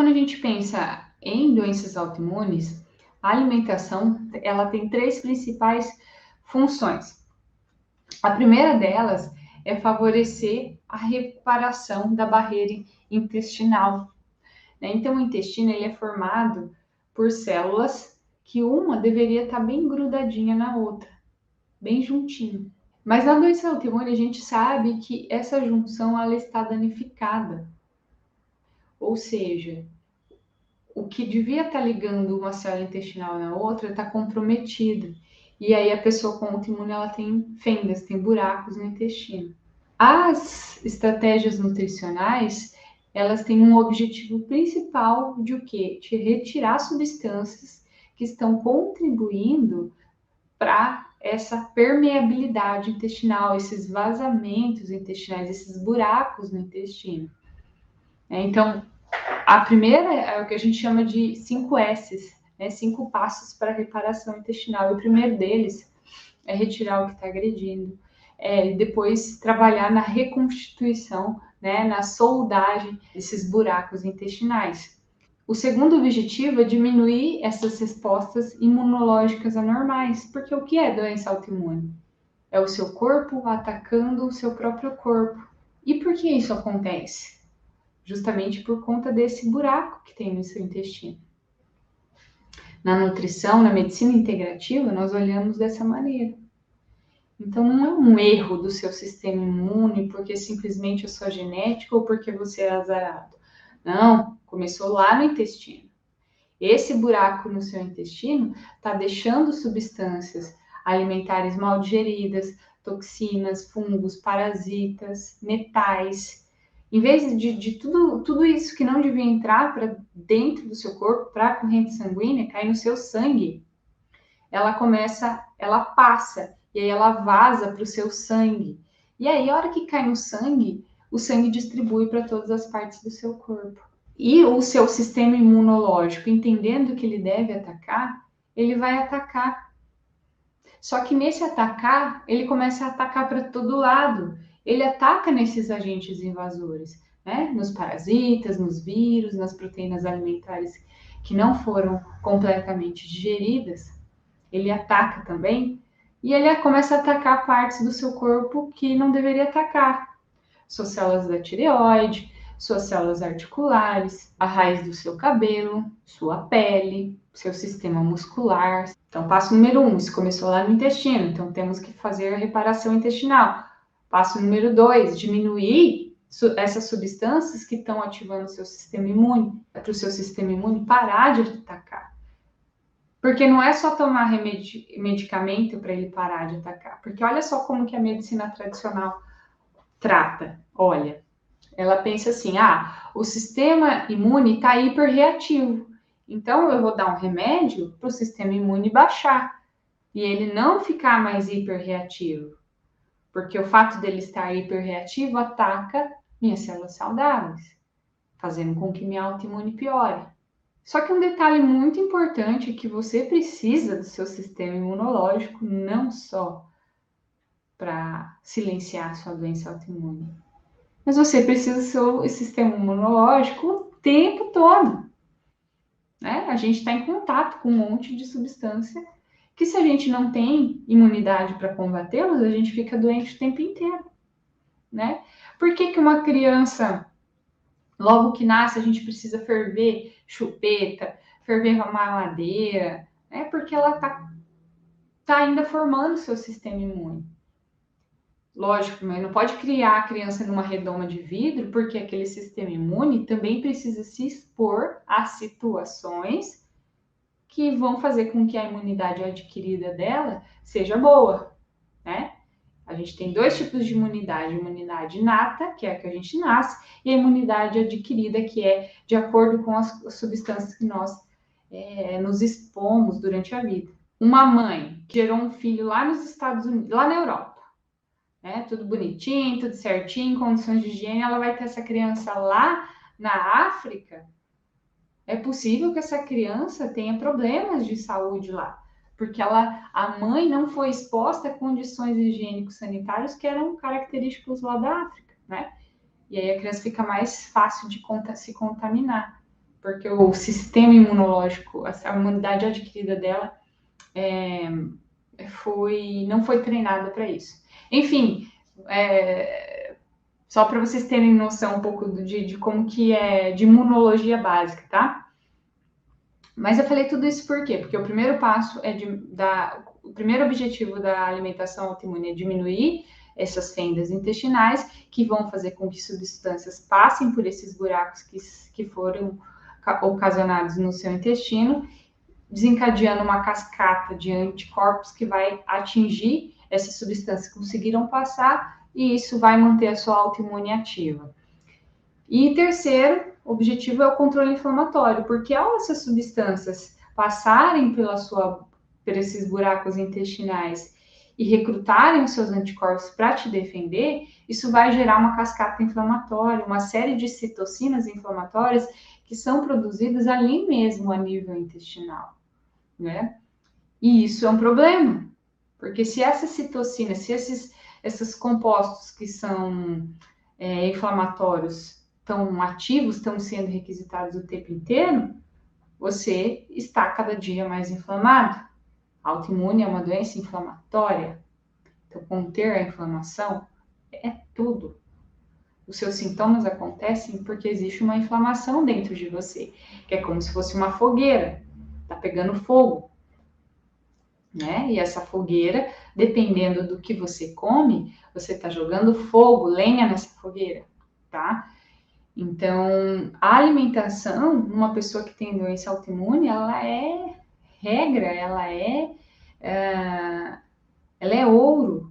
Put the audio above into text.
a gente pensa em doenças autoimunes, a alimentação ela tem três principais funções. A primeira delas é favorecer a reparação da barreira intestinal, né? Então, o intestino ele é formado por células que uma deveria estar bem grudadinha na outra, bem juntinho. Mas na doença autoimune a gente sabe que essa junção ela está danificada, ou seja, o que devia estar ligando uma célula intestinal na outra está comprometido. E aí a pessoa com autoimune ela tem fendas, tem buracos no intestino. As estratégias nutricionais, elas têm um objetivo principal de o quê? De retirar substâncias que estão contribuindo para essa permeabilidade intestinal, esses vazamentos intestinais, esses buracos no intestino. Então, a primeira é o que a gente chama de 5 S's, né? 5 passos para a reparação intestinal. E o primeiro deles é retirar o que está agredindo. Depois trabalhar na reconstituição, né? Na soldagem desses buracos intestinais. O segundo objetivo é diminuir essas respostas imunológicas anormais, porque o que é doença autoimune? É o seu corpo atacando o seu próprio corpo. E por que isso acontece? Justamente por conta desse buraco que tem no seu intestino. Na nutrição, na medicina integrativa, nós olhamos dessa maneira. Então, não é um erro do seu sistema imune porque simplesmente a sua genética ou porque você é azarado. Não, começou lá no intestino. Esse buraco no seu intestino está deixando substâncias alimentares mal digeridas, toxinas, fungos, parasitas, metais. Em vez de tudo isso que não devia entrar para dentro do seu corpo, para a corrente sanguínea, cair no seu sangue, ela passa, e aí ela vaza para o seu sangue. E aí, a hora que cai no sangue, o sangue distribui para todas as partes do seu corpo. E o seu sistema imunológico, entendendo que ele deve atacar, ele vai atacar. Só que nesse atacar, ele começa a atacar para todo lado. Ele ataca nesses agentes invasores, né? Nos parasitas, nos vírus, nas proteínas alimentares que não foram completamente digeridas. Ele ataca também e ele começa a atacar partes do seu corpo que não deveria atacar. Suas células da tireoide, suas células articulares, a raiz do seu cabelo, sua pele, seu sistema muscular. Então, passo número 1, isso começou lá no intestino, então temos que fazer a reparação intestinal. Passo número 2, diminuir essas substâncias que estão ativando o seu sistema imune, para o seu sistema imune parar de atacar. Porque não é só tomar medicamento para ele parar de atacar. Porque olha só como que a medicina tradicional trata. Olha, ela pensa assim, o sistema imune está hiperreativo. Então, eu vou dar um remédio para o sistema imune baixar. E ele não ficar mais hiperreativo. Porque o fato dele estar hiperreativo ataca minhas células saudáveis, fazendo com que minha autoimune piore. Só que um detalhe muito importante é que você precisa do seu sistema imunológico não só para silenciar a sua doença autoimune, mas você precisa do seu sistema imunológico o tempo todo, né? A gente está em contato com um monte de substância que se a gente não tem imunidade para combatê-las, a gente fica doente o tempo inteiro, né? Por que uma criança, logo que nasce, a gente precisa ferver chupeta, ferver mamadeira, né? Porque ela tá ainda formando seu sistema imune. Lógico, mas não pode criar a criança numa redoma de vidro, porque aquele sistema imune também precisa se expor a situações que vão fazer com que a imunidade adquirida dela seja boa, né? A gente tem dois tipos de imunidade: imunidade inata, que é a que a gente nasce, e a imunidade adquirida, que é de acordo com as substâncias que nós nos expomos durante a vida. Uma mãe que gerou um filho lá nos Estados Unidos, lá na Europa, né? Tudo bonitinho, tudo certinho, condições de higiene, ela vai ter essa criança lá na África. É possível que essa criança tenha problemas de saúde lá, porque a mãe não foi exposta a condições higiênico-sanitárias que eram característicos lá da África, né? E aí a criança fica mais fácil de se contaminar. porque o sistema imunológico, a imunidade adquirida dela não foi treinada para isso. Enfim, só para vocês terem noção um pouco de como que é de imunologia básica, tá? Mas eu falei tudo isso por quê? Porque o primeiro passo o primeiro objetivo da alimentação autoimune é diminuir essas fendas intestinais que vão fazer com que substâncias passem por esses buracos que foram ocasionados no seu intestino, desencadeando uma cascata de anticorpos que vai atingir essas substâncias que conseguiram passar e isso vai manter a sua autoimune ativa. E terceiro objetivo é o controle inflamatório, porque ao essas substâncias passarem por esses buracos intestinais e recrutarem os seus anticorpos para te defender, isso vai gerar uma cascata inflamatória, uma série de citocinas inflamatórias que são produzidas ali mesmo a nível intestinal, né? E isso é um problema, porque se essas citocinas, se esses compostos que são inflamatórios estão ativos, estão sendo requisitados o tempo inteiro, você está cada dia mais inflamado. A autoimune é uma doença inflamatória. Então, conter a inflamação é tudo. Os seus sintomas acontecem porque existe uma inflamação dentro de você, que é como se fosse uma fogueira, tá pegando fogo, né? E essa fogueira, dependendo do que você come, você tá jogando fogo, lenha nessa fogueira, tá? Então, a alimentação, uma pessoa que tem doença autoimune, ela é regra, ela é ouro,